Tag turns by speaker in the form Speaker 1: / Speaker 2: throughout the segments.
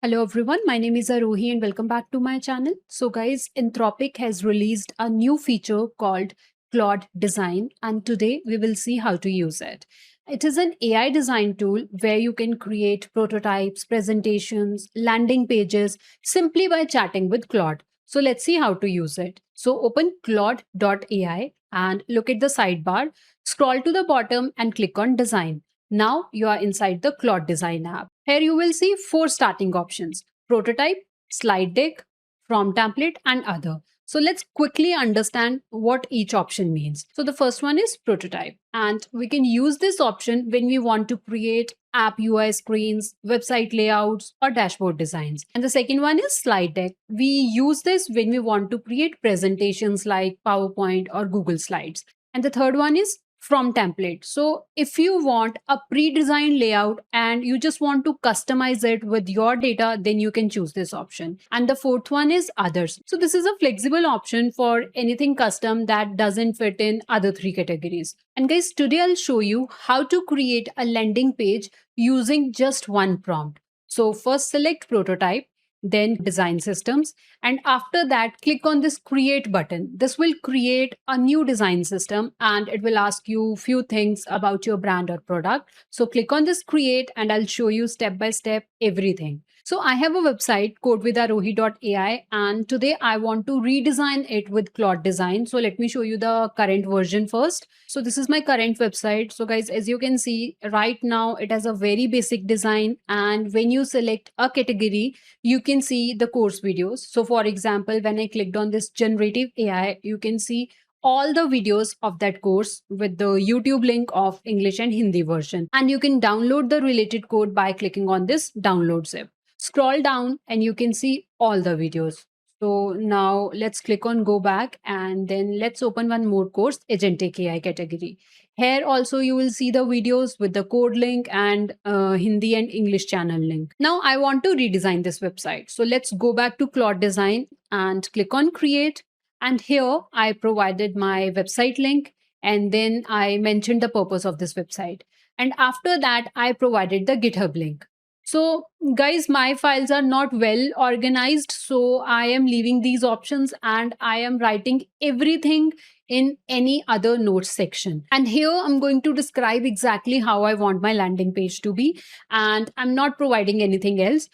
Speaker 1: Hello everyone, my name is Aarohi and welcome back to my channel. So guys, Anthropic has released a new feature called Claude Design and today we will see how to use it. It is an AI design tool where you can create prototypes, presentations, landing pages simply by chatting with Claude. So let's see how to use it. So open claude.ai and look at the sidebar, scroll to the bottom and click on design. Now you are inside the Claude Design app. Here you will see four starting options: prototype, slide deck, from template, and other. So let's quickly understand what each option means. So the first one is prototype, and we can use this option when we want to create app UI screens, website layouts, or dashboard designs. And the second one is slide deck. We use this when we want to create presentations like PowerPoint or Google Slides. And the third one is from template. So if you want a pre-designed layout and you just want to customize it with your data, then you can choose this option. And the fourth one is others. So this is a flexible option for anything custom that doesn't fit in other three categories. And guys, today I'll show you how to create a landing page using just one prompt. So first select prototype, then design systems, and after that click on this create button. This will create a new design system and it will ask you few things about your brand or product. So click on this create and I'll show you step by step everything. So I have a website codewitharohi.ai and today I want to redesign it with Claude Design. So let me show you the current version first. So this is my current website. So guys, as you can see right now, it has a very basic design, and when you select a category, you can see the course videos. So for example, when I clicked on this generative AI, you can see all the videos of that course with the YouTube link of English and Hindi version. And you can download the related code by clicking on this download zip. Scroll down and you can see all the videos. So now let's click on go back and then let's open one more course, Agentic AI category. Here also you will see the videos with the code link and Hindi and English channel link. Now I want to redesign this website. So let's go back to Claude Design and click on create. And here I provided my website link and then I mentioned the purpose of this website. And after that, I provided the GitHub link. So guys, my files are not well organized. So I am leaving these options and I am writing everything in any other notes section. And here I'm going to describe exactly how I want my landing page to be. And I'm not providing anything else.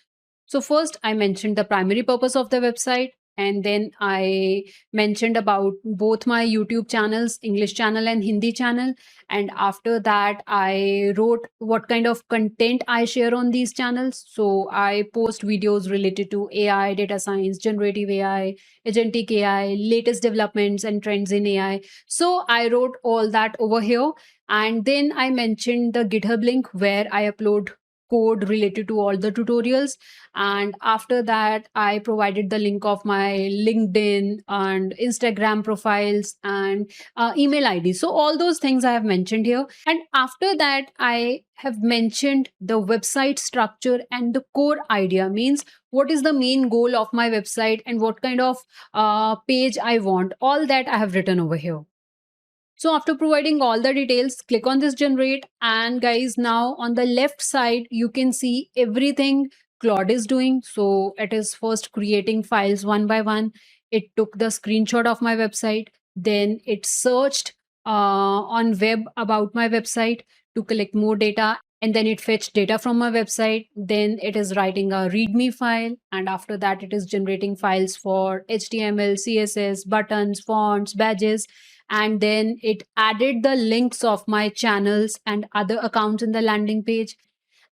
Speaker 1: So first I mentioned the primary purpose of the website. And then I mentioned about both my YouTube channels, English channel and Hindi channel. And after that, I wrote what kind of content I share on these channels. So I post videos related to AI, data science, generative AI, agentic AI, latest developments and trends in AI. So I wrote all that over here. And then I mentioned the GitHub link where I upload code related to all the tutorials. And after that, I provided the link of my LinkedIn and Instagram profiles and email ID. So all those things I have mentioned here. And after that, I have mentioned the website structure and the core idea, means what is the main goal of my website and what kind of page I want. All that I have written over here. So after providing all the details, click on this generate, and guys, now on the left side, you can see everything Claude is doing. So it is first creating files one by one. It took the screenshot of my website. Then it searched on web about my website to collect more data. And then it fetched data from my website. Then it is writing a README file. And after that, it is generating files for HTML, CSS, buttons, fonts, badges, and then it added the links of my channels and other accounts in the landing page.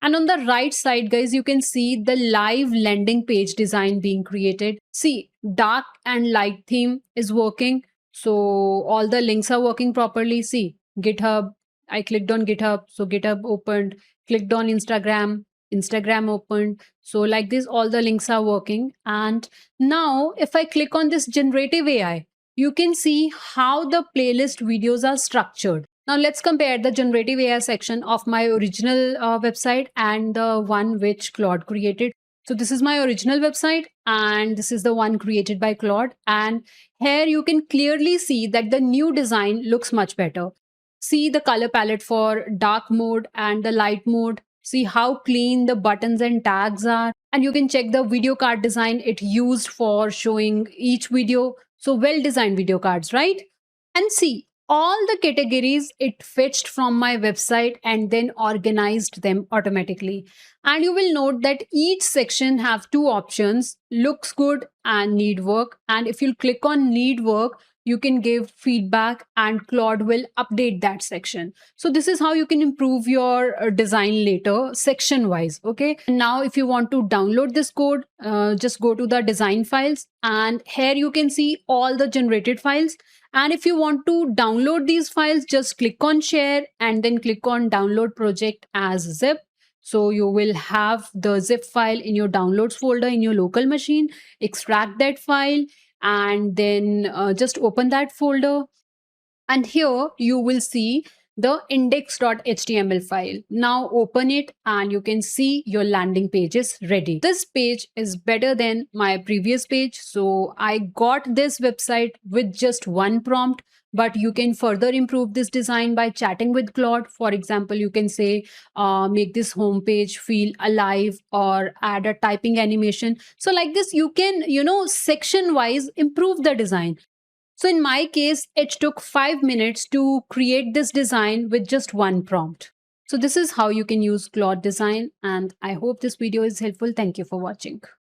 Speaker 1: And on the right side, guys, you can see the live landing page design being created. See, dark and light theme is working. So all the links are working properly. See, GitHub, I clicked on GitHub. So GitHub opened, clicked on Instagram, Instagram opened. So like this, all the links are working. And now if I click on this generative AI, you can see how the playlist videos are structured. Now let's compare the generative AI section of my original website and the one which Claude created. So this is my original website and this is the one created by Claude. And here you can clearly see that the new design looks much better. See the color palette for dark mode and the light mode. See how clean the buttons and tags are. And you can check the video card design it used for showing each video. So well designed video cards, right? And see all the categories it fetched from my website and then organized them automatically. And you will note that each section have two options, looks good and need work. And if you click on need work, you can give feedback and Claude will update that section. So this is how you can improve your design later section wise. Okay. And now if you want to download this code, just go to the design files and here you can see all the generated files. And if you want to download these files, just click on share and then click on download project as zip. So you will have the zip file in your downloads folder in your local machine. Extract that file and then just open that folder. And here you will see the index.html file. Now open it and you can see your landing page is ready. This page is better than my previous page. So I got this website with just one prompt, but you can further improve this design by chatting with Claude. For example, you can say, make this homepage feel alive or add a typing animation. So like this, you can, section wise improve the design. So in my case, it took 5 minutes to create this design with just one prompt. So this is how you can use Claude Design, and I hope this video is helpful. Thank you for watching.